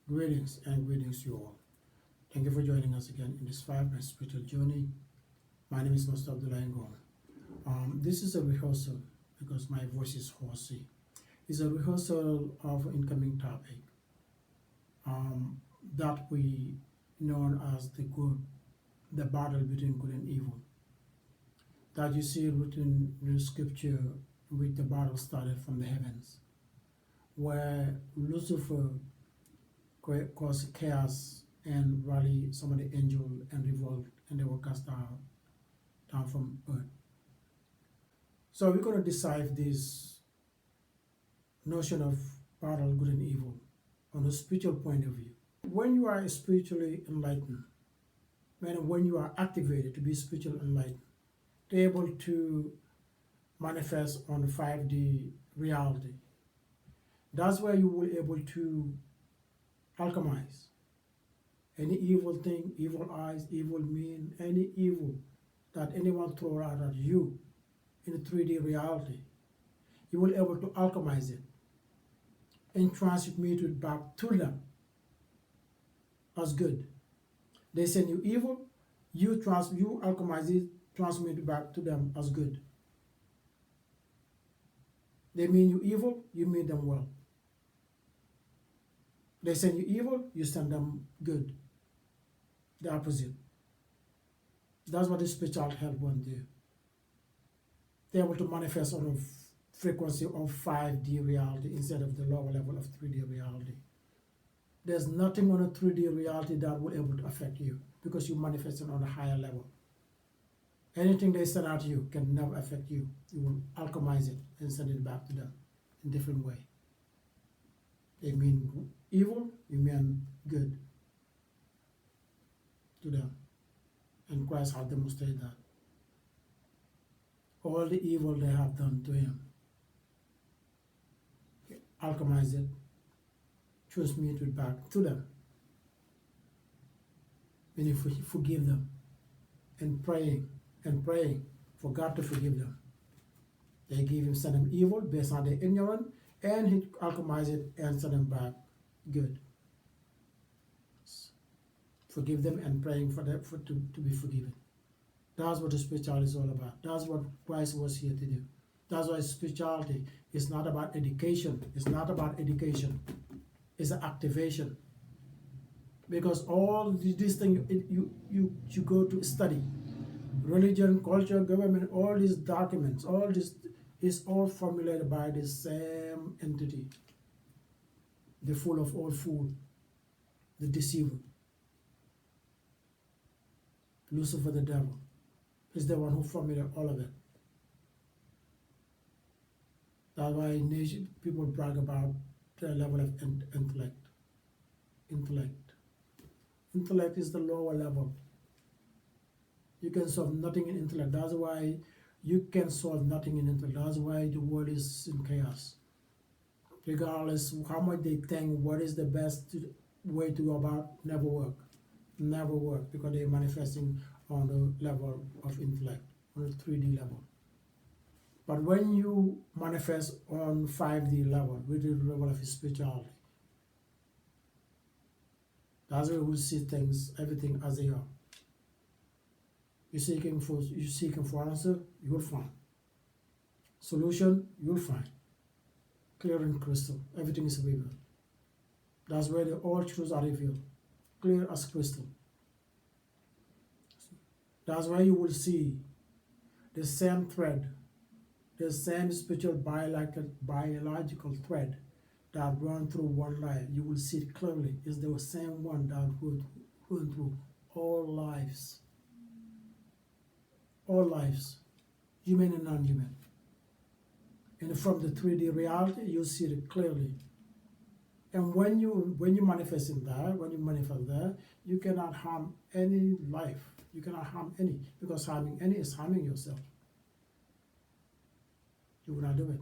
Greetings and greetings to you all. Thank you for joining us again in this 5 minute spiritual journey. My name is Master Abdullah Ngom. This is a rehearsal because my voice is hoarse. It's a rehearsal of an incoming topic that we known as the battle between good and evil. That you see written in the scripture with the battle started from the heavens, where Lucifer caused chaos and rally some of the angels and revolt, and they were cast down from earth. So we're going to decide this notion of battle, good and evil, on a spiritual point of view. When you are spiritually enlightened, when you are activated to be spiritually enlightened, to be able to manifest on 5D reality, that's where you will be able to alchemize any evil thing, evil eyes, evil mean, any evil that anyone throw out at you in a 3D reality. You will be able to alchemize it and transmute it back to them as good. They send you evil, you alchemize it, transmit it back to them as good. They mean you evil, you mean them well. They send you evil, you send them good. The opposite. That's what the spiritual help one do. They're able to manifest on a frequency of 5D reality instead of the lower level of 3D reality. There's nothing on a 3D reality that will able to affect you because you're manifesting on a higher level. Anything they send out to you can never affect you. You will alchemize it and send it back to them in a different way. They mean evil, you mean good to them. And Christ has demonstrated that. All the evil they have done to him, alchemize it, transmute it back to them. And if we forgive them and praying for God to forgive them, they send them evil based on their ignorance, and he alchemize it and send them back good. Forgive them and praying for them to be forgiven. That's what the spirituality is all about. That's what Christ was here to do. That's why spirituality is not about education. It's not about education. It's an activation. Because all these things you go to study, religion, culture, government, all these documents, all this is all formulated by the same entity, the fool of all fools, the deceiver. Lucifer the devil is the one who formulated all of it. That's why people brag about their level of intellect. Intellect is the lower level. You can solve nothing in intellect. That's why you can solve nothing in intellect. That's why the world is in chaos. Regardless how much they think what is the best way to go about, never work. Never work because they're manifesting on the level of intellect, on the 3D level. But when you manifest on 5D level, with the level of spirituality, that's where we see things, everything as they are. You're seeking for answer, you will find. Solution, you will find. Clear and crystal, everything is revealed. That's where all truths are revealed, clear as crystal. That's why you will see the same thread, the same spiritual biological thread that run through one life. You will see it clearly. It's the same one that went through all lives. All lives, human and non-human. And from the 3D reality, you see it clearly. And when you manifest in there, you cannot harm any life. You cannot harm any, because harming any is harming yourself. You will not do it,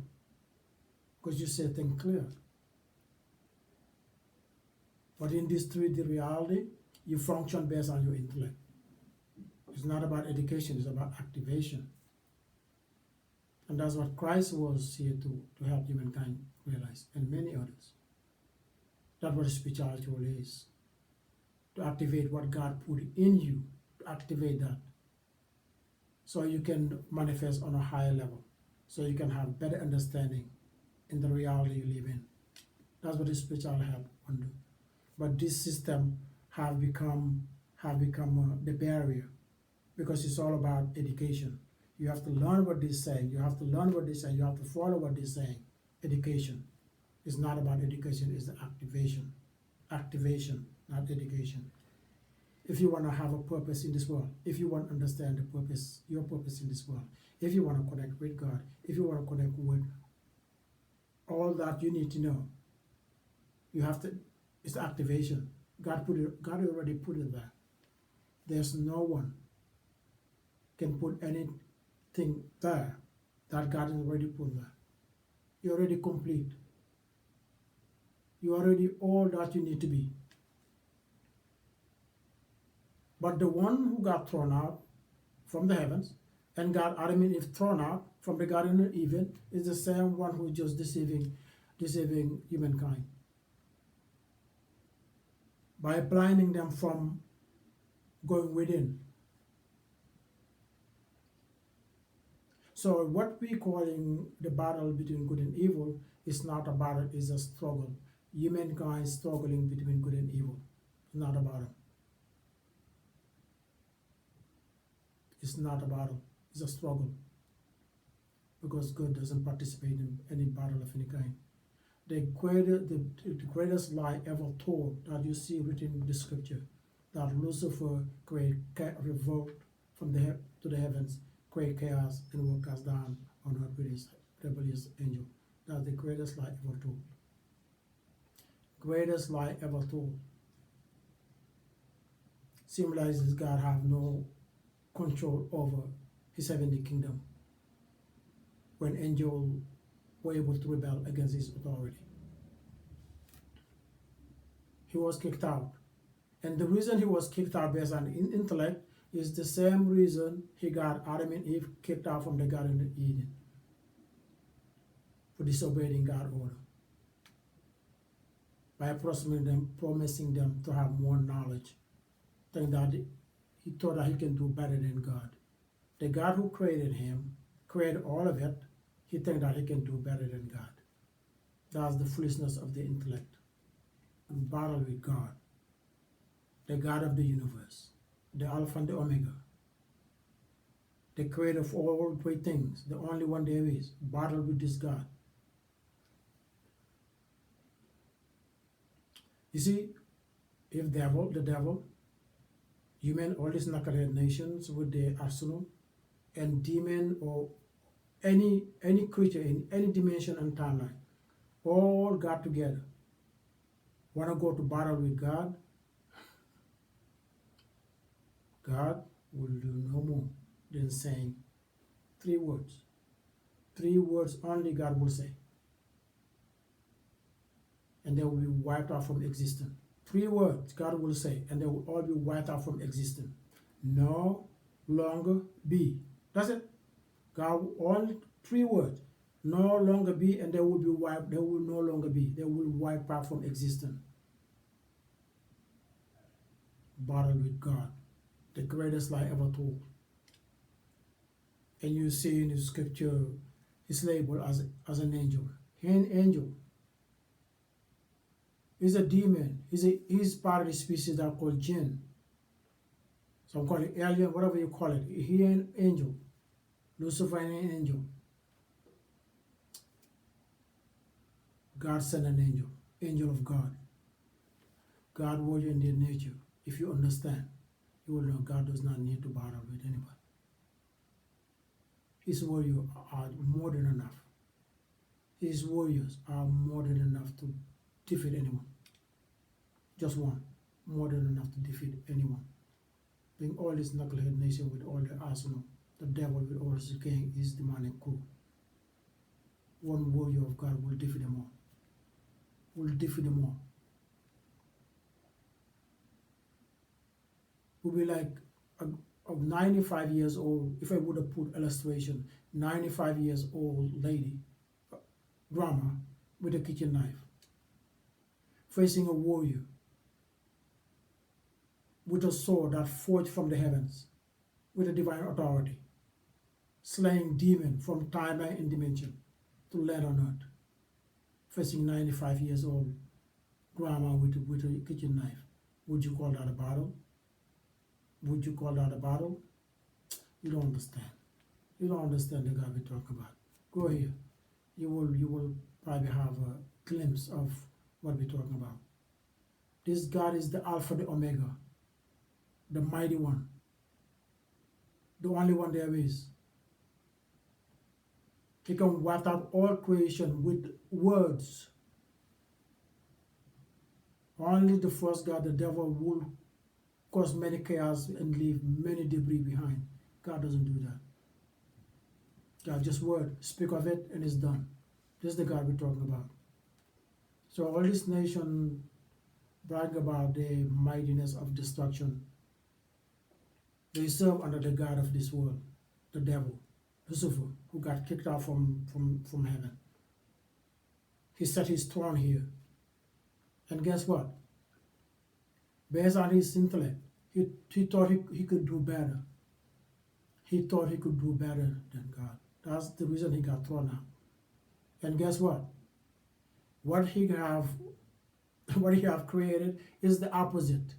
because you say things clear. But in this 3D reality, you function based on your intellect. It's not about education, it's about activation. And that's what Christ was here to help humankind realize, and many others. That's what spirituality really is. To activate what God put in you, to activate that so you can manifest on a higher level, so you can have better understanding in the reality you live in. That's what the spiritual help can do. But this system have become the barrier because it's all about education. You have to learn what they're saying. You have to learn what they're saying. You have to follow what they're saying. Education is not about education. It's the activation. Activation, not education. If you want to have a purpose in this world, if you want to understand the purpose, your purpose in this world, if you want to connect with God, if you want to connect with all that you need to know, you have to. It's activation. God put it. God already put it there. There's no one can put anything there that God has already put there. You're already complete. You're already all that you need to be. But the one who got thrown out from the heavens and got Adam and Eve thrown out from the Garden of Eden is the same one who's just deceiving humankind by blinding them from going within. So what we calling the battle between good and evil is not a battle, it's a struggle. Humankind struggling between good and evil. It's not a battle. It's not a battle, it's a struggle. Because God doesn't participate in any battle of any kind. The greatest lie ever told that you see written in the scripture, that Lucifer created revolt from to the heavens, create chaos and will cast down on earth with his rebellious angel. That's the greatest lie ever told. Greatest lie ever told. Symbolizes God have no control over his heavenly kingdom when angels were able to rebel against his authority. He was kicked out. And the reason he was kicked out based on intellect is the same reason he got Adam and Eve kicked out from the Garden of Eden, for disobeying God's order, by promising them to have more knowledge, thinking that he thought that he can do better than God. The God who created him, created all of it, he thinks that he can do better than God. That's the foolishness of the intellect. And battle with God, the God of the universe, the Alpha and the Omega, the creator of all great things, the only one there is. Battle with this God. You see, if the devil, human, all these knucklehead nations with their arsenal, and demon or any creature in any dimension and timeline, all got together, want to go to battle with God, God will do no more than saying 3 words. 3 words only God will say. And they will be wiped out from existence. 3 words God will say, and they will all be wiped out from existence. No longer be. That's it. God, only 3 words. No longer be, and they will be wiped. They will no longer be. They will wipe out from existence. Battle with God, the greatest lie ever told. And you see in the scripture, he's labeled as an angel. He's an angel. He's a demon. He's part of the species that are called jinn. Some call it alien, whatever you call it. He's an angel. Lucifer is an angel. God sent an angel, angel of God. God warrior in their nature. If you understand, you will know God does not need to battle with anybody. His warriors are more than enough. His warriors are more than enough to defeat anyone. Just one, more than enough to defeat anyone. Being all this knucklehead nation with all the arsenal, the devil with all his gang, his demonic crew. One warrior of God will defeat them all. Will defeat them all. Will be like a 95 years old, if I would have put illustration, 95 years old lady, grandma, with a kitchen knife. facing a warrior with a sword that forged from the heavens with a divine authority, slaying demon from time and dimension to land on earth, facing 95 years old grandma with a kitchen knife. Would you call that a battle? Would you call that a battle? You don't understand. You don't understand the God we're talking about. Go here. You will probably have a glimpse of what we're talking about. This God is the Alpha, the Omega, the mighty one, the only one there is. He can wipe out all creation with words. Only the first God, the devil, will cause many chaos and leave many debris behind. God doesn't do that. God just word, speak of it, and it's done. This is the God we're talking about. So all this nation brag about the mightiness of destruction. They serve under the God of this world, the devil, Lucifer, who got kicked out from heaven. He set his throne here. And guess what? Based on his intellect, he thought he could do better. He thought he could do better than God. That's the reason he got thrown out. And guess what? What he have created is the opposite.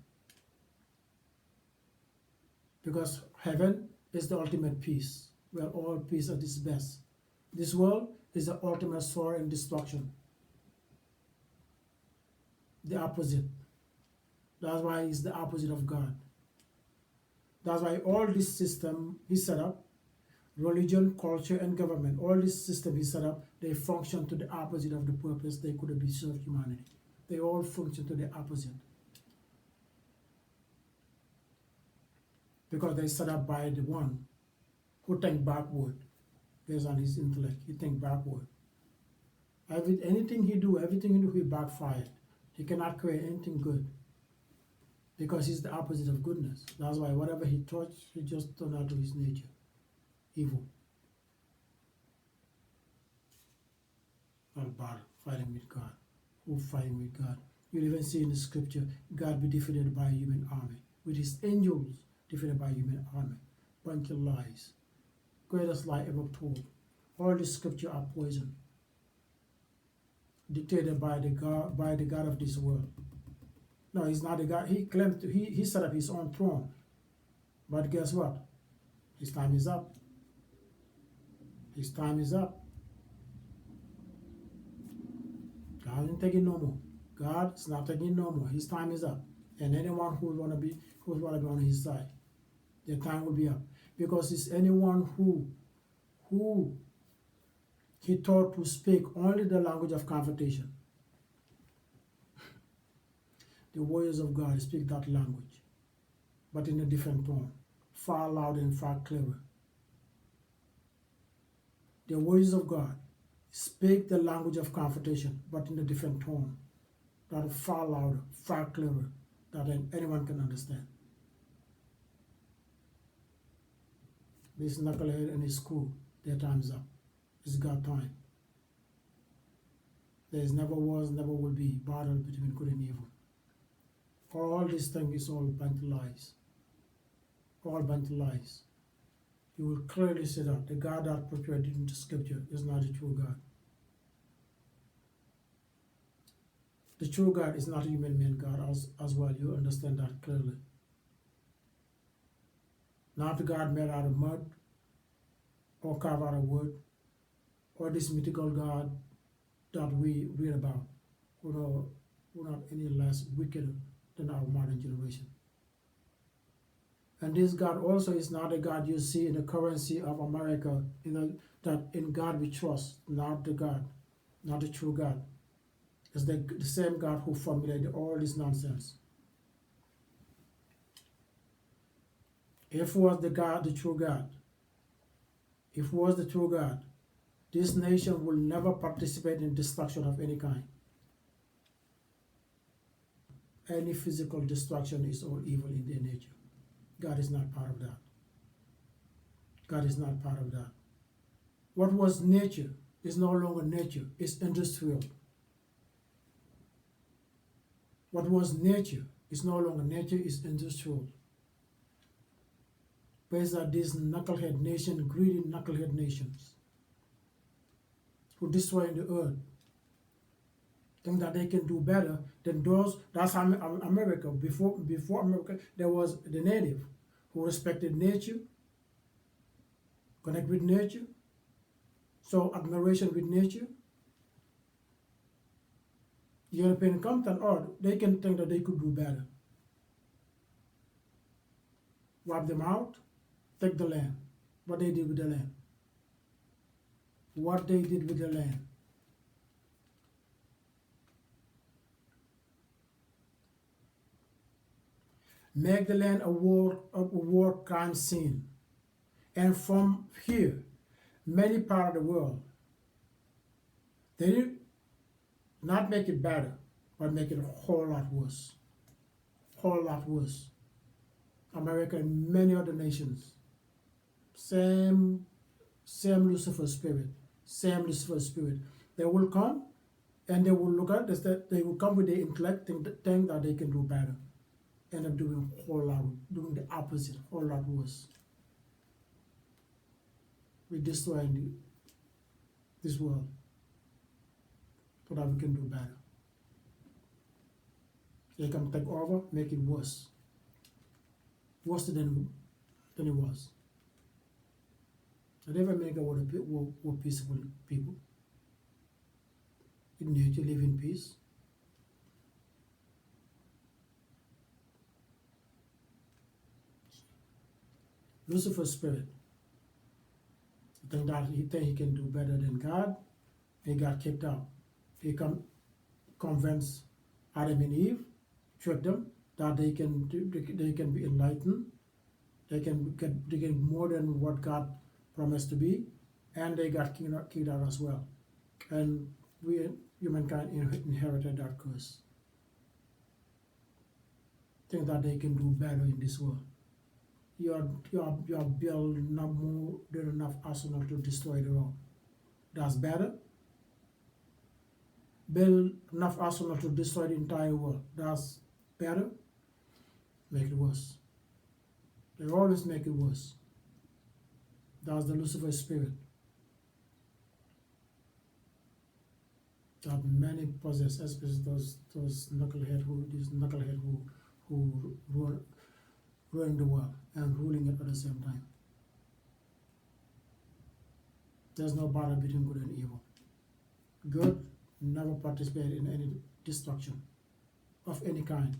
Because heaven is the ultimate peace, where all peace at its best. This world is the ultimate sorrow and destruction. The opposite. That's why it's the opposite of God. That's why all this system he set up, religion, culture, and government, all this system he set up, they function to the opposite of the purpose they could have served humanity. They all function to the opposite. Because they set up by the one who think backward based on his intellect. He think backward. Anything he do, he backfired. He cannot create anything good. Because he's the opposite of goodness. That's why whatever he touched, he just turned out to his nature. Evil. Not battle, fighting with God. Who fighting with God? You'll even see in the scripture, God be defeated by a human army. With his angels defeated by a human army. Bunch of lies. Greatest lie ever told. All the scripture are poison. Dictated by the God of this world. No, he's not the God. He claimed he set up his own throne. But guess what? His time is up. His time is up. God isn't taking no more. God is not taking no more. His time is up. And anyone who wanna be on his side, their time will be up. Because it's anyone who he taught to speak only the language of confrontation. The warriors of God speak that language, but in a different tone, far louder and far clearer. The warriors of God speak the language of confrontation, but in a different tone, that is far louder, far clearer, that anyone can understand. This knucklehead and his crew, their time's up. It's God time. There never was, never will be battle between good and evil. All this thing is all bunch of lies. All bunch of lies. You will clearly see that the God that portrayed in the scripture is not the true God. The true God is not a human man God as well. You understand that clearly. Not the God made out of mud or carved out of wood, or this mythical God that we read about, who are not any less wicked than our modern generation. And this God also is not a God you see in the currency of America, that in God we trust, not the God, not the true God. It's the same God who formulated all this nonsense. If it was the God, the true God, if it was the true God, this nation will never participate in destruction of any kind. Any physical destruction is all evil in their nature. God is not part of that. God is not part of that. What was nature is no longer nature, it's industrial. What was nature is no longer nature, is industrial. Based on these knucklehead nations, greedy knucklehead nations, who destroy the earth, think that they can do better than those. That's how America, before America, there was the native who respected nature, connect with nature, so admiration with nature. European content, or they can think that they could do better. Wipe them out, take the land. What they did with the land. What they did with the land. Make the land a war crime scene. And from here, many parts of the world, they did not make it better, but make it a whole lot worse. Whole lot worse. America and many other nations. Same Lucifer spirit. Same Lucifer spirit. They will come and they will look at this, that they will come with the intellect, think that they can do better. End up doing a whole lot, doing the opposite, whole lot worse. We're destroying this world so that we can do better. They can take over, make it worse. Worse than it was. Did America were peaceful people? In nature, live in peace. Lucifer's spirit. He think he can do better than God. He got kicked out. He convinced Adam and Eve, tricked them that they can be enlightened. They can get more than what God promised to be, and they got kicked out as well. And we, humankind, inherited that curse. Think that they can do better in this world. You are built not more than enough arsenal to destroy the world. That's better. Build enough arsenal to destroy the entire world. That's better. Make it worse. They always make it worse. That's the Lucifer spirit that many possess, especially those knucklehead who ruling the world and ruling it at the same time. There's no battle between good and evil. Good never participate in any destruction of any kind.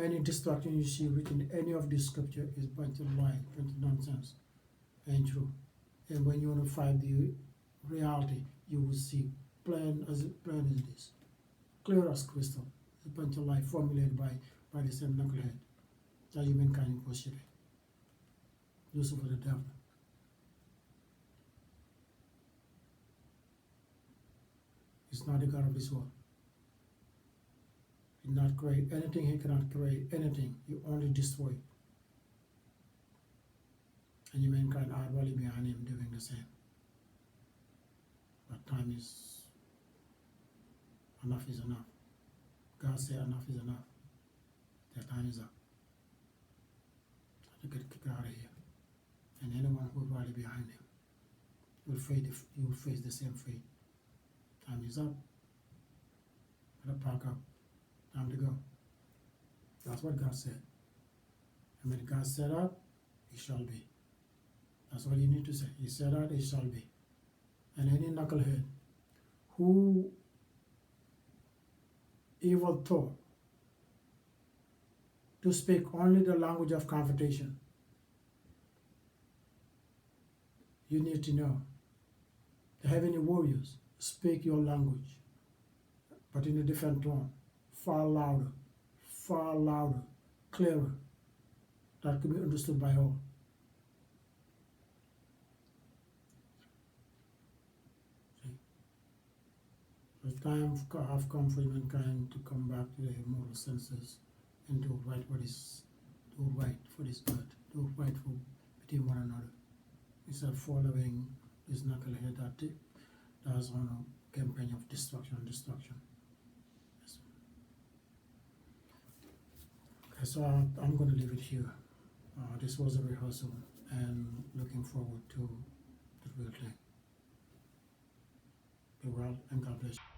Any destruction you see written in any of this scripture is a bunch of lies, bunch of nonsense, ain't true. And when you want to find the reality, you will see plain as it is, clear as crystal. A bunch of lies formulated by the same knucklehead that humankind worshiping. Lucifer the devil. He's not the God of this world. He did not create anything, he cannot create anything. He only destroy. And humankind are really behind him doing the same. But time is enough is enough. God said enough is enough. Their time is up. To get kicked out of here. And anyone who rally behind him will face the same fate. Time is up. Better pack up. Time to go. That's what God said. And when God said that, it shall be. That's all you need to say. He said that, it shall be. And any knucklehead who evil thought to speak only the language of confrontation, you need to know the heavenly warriors speak your language, but in a different tone, far louder, clearer, that can be understood by all. The time have come for humankind to come back to their moral senses and do right for this earth, do right for between one another, instead of following this knucklehead that's on a campaign of destruction. Yes. so I'm going to leave it here. This was a rehearsal, and looking forward to the real thing. Be well, and God bless you.